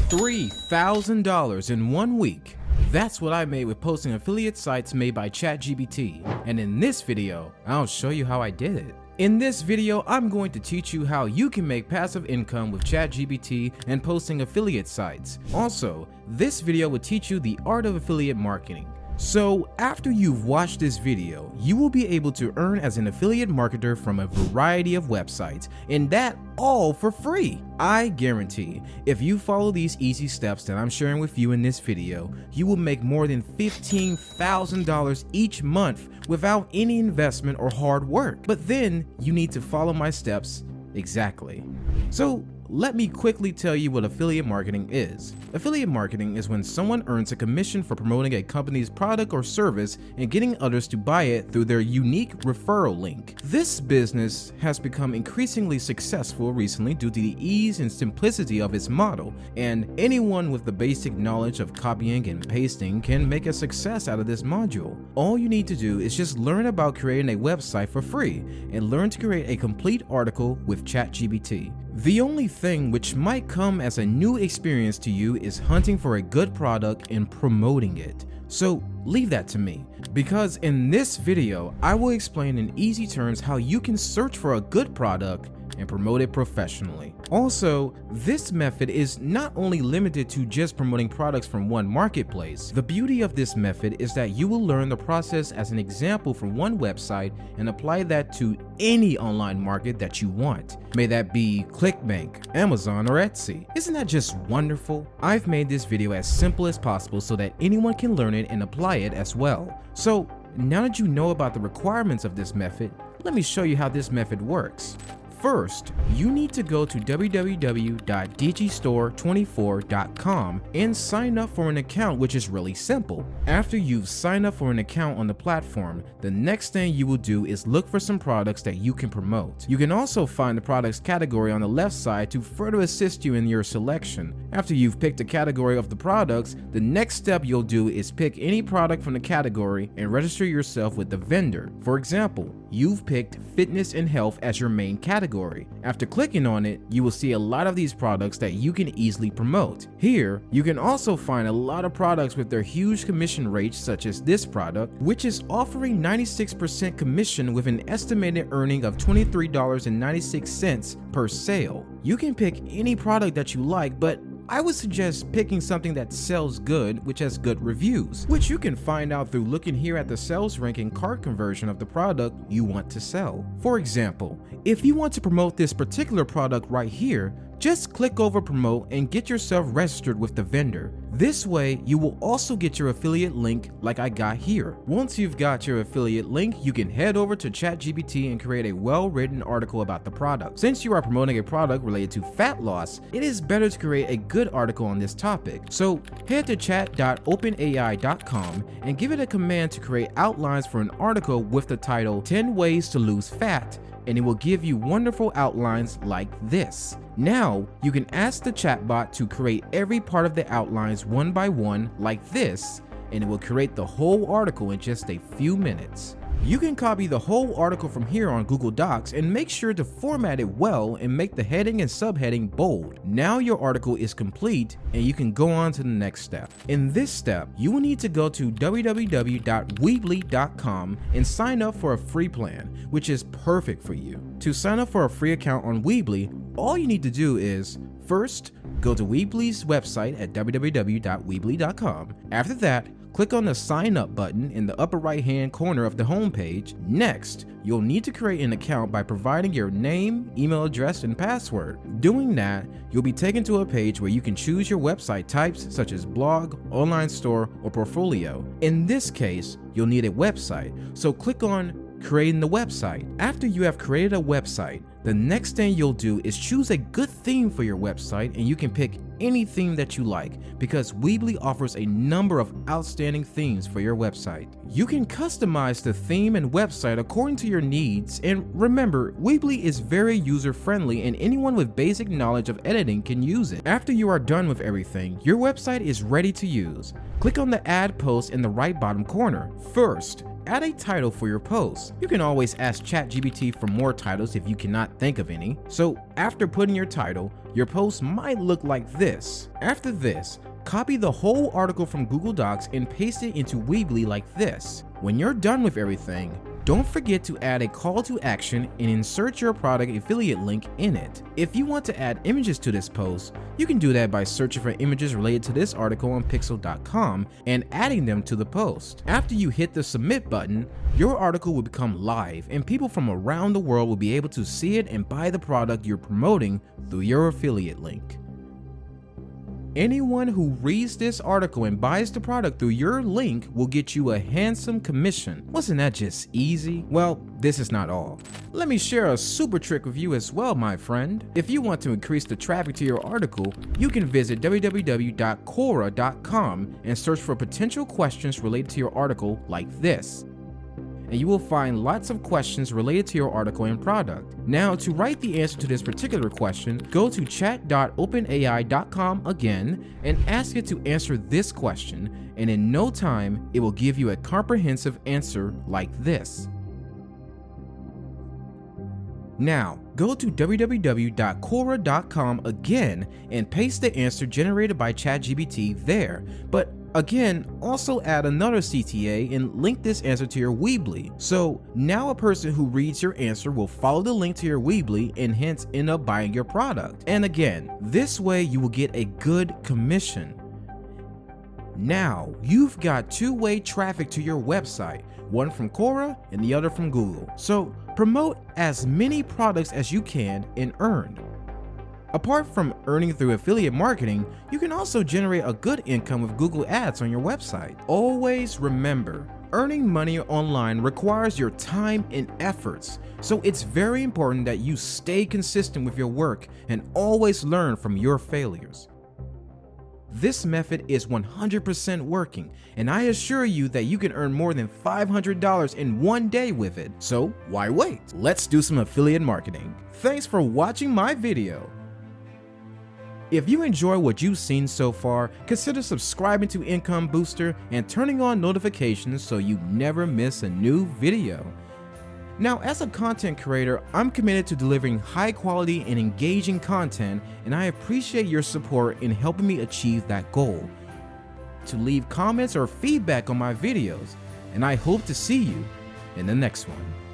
$3,000 in 1 week. That's what I made with posting affiliate sites made by ChatGPT. And in this video, I'll show you how I did it. In this video, I'm going to teach you how you can make passive income with ChatGPT and posting affiliate sites. Also, this video will teach you the art of affiliate marketing. So after you've watched this video, you will be able to earn as an affiliate marketer from a variety of websites, and that all for free. I guarantee if you follow these easy steps that I'm sharing with you in this video, you will make more than $15,000 each month without any investment or hard work. But then you need to follow my steps exactly. So let me quickly tell you what affiliate marketing is. Affiliate marketing is when someone earns a commission for promoting a company's product or service and getting others to buy it through their unique referral link. This business has become increasingly successful recently due to the ease and simplicity of its model, and anyone with the basic knowledge of copying and pasting can make a success out of this module. All you need to do is just learn about creating a website for free and learn to create a complete article with ChatGPT. The only thing which might come as a new experience to you is hunting for a good product and promoting it. So leave that to me, because in this video, I will explain in easy terms how you can search for a good product and promote it professionally. Also, this method is not only limited to just promoting products from one marketplace. The beauty of this method is that you will learn the process as an example from one website and apply that to any online market that you want. May that be ClickBank, Amazon, or Etsy. Isn't that just wonderful? I've made this video as simple as possible so that anyone can learn it and apply it as well. So now that you know about the requirements of this method, let me show you how this method works. First, you need to go to www.digistore24.com and sign up for an account, which is really simple. After you've signed up for an account on the platform, the next thing you will do is look for some products that you can promote. You can also find the products category on the left side to further assist you in your selection. After you've picked a category of the products, the next step you'll do is pick any product from the category and register yourself with the vendor. For example, you've picked fitness and health as your main category. After clicking on it, you will see a lot of these products that you can easily promote. Here, you can also find a lot of products with their huge commission rates, such as this product, which is offering 96% commission with an estimated earning of $23.96 per sale. You can pick any product that you like, but I would suggest picking something that sells good, which has good reviews, which you can find out through looking here at the sales rank and cart conversion of the product you want to sell. For example, if you want to promote this particular product right here, just click over promote and get yourself registered with the vendor. This way, you will also get your affiliate link like I got here. Once you've got your affiliate link, you can head over to ChatGPT and create a well-written article about the product. Since you are promoting a product related to fat loss, it is better to create a good article on this topic. So head to chat.openai.com and give it a command to create outlines for an article with the title 10 Ways to Lose Fat, and it will give you wonderful outlines like this. Now, you can ask the chatbot to create every part of the outlines one by one like this, and it will create the whole article in just a few minutes. You can copy the whole article from here on Google Docs and make sure to format it well and make the heading and subheading bold. Now your article is complete and you can go on to the next step. In this step, you will need to go to www.weebly.com and sign up for a free plan, which is perfect for you. To sign up for a free account on Weebly, all you need to do is first go to Weebly's website at www.weebly.com. After that, click on the sign up button in the upper right hand corner of the homepage. Next, you'll need to create an account by providing your name, email address, and password. Doing that, you'll be taken to a page where you can choose your website types such as blog, online store, or portfolio. In this case, you'll need a website, so click on creating the website. After you have created a website, the next thing you'll do is choose a good theme for your website, and you can pick any theme that you like because Weebly offers a number of outstanding themes for your website. You can customize the theme and website according to your needs, and remember, Weebly is very user-friendly and anyone with basic knowledge of editing can use it. After you are done with everything, your website is ready to use. Click on the add post in the right bottom corner. First, add a title for your post. You can always ask ChatGPT for more titles if you cannot think of any. So after putting your title, your post might look like this. After this, copy the whole article from Google Docs and paste it into Weebly like this. When you're done with everything, don't forget to add a call to action and insert your product affiliate link in it. If you want to add images to this post, you can do that by searching for images related to this article on pixel.com and adding them to the post. After you hit the submit button, your article will become live and people from around the world will be able to see it and buy the product you're promoting through your affiliate link. Anyone who reads this article and buys the product through your link will get you a handsome commission. Wasn't that just easy? Well, this is not all. Let me share a super trick with you as well, my friend. If you want to increase the traffic to your article, you can visit www.quora.com and search for potential questions related to your article like this. And you will find lots of questions related to your article and product. Now, to write the answer to this particular question, go to chat.openai.com again and ask it to answer this question, and in no time, it will give you a comprehensive answer like this. Now, go to www.quora.com again and paste the answer generated by ChatGPT there, but again, also add another CTA and link this answer to your Weebly. So now a person who reads your answer will follow the link to your Weebly and hence end up buying your product. And again, this way you will get a good commission. Now, you've got two-way traffic to your website, one from Quora and the other from Google. So promote as many products as you can and earn. Apart from earning through affiliate marketing, you can also generate a good income with Google Ads on your website. Always remember, earning money online requires your time and efforts, so it's very important that you stay consistent with your work and always learn from your failures. This method is 100% working, and I assure you that you can earn more than $500 in one day with it. So why wait? Let's do some affiliate marketing. Thanks for watching my video. If you enjoy what you've seen so far, consider subscribing to Income Booster and turning on notifications so you never miss a new video. Now, as a content creator, I'm committed to delivering high quality and engaging content, and I appreciate your support in helping me achieve that goal. To leave comments or feedback on my videos, and I hope to see you in the next one.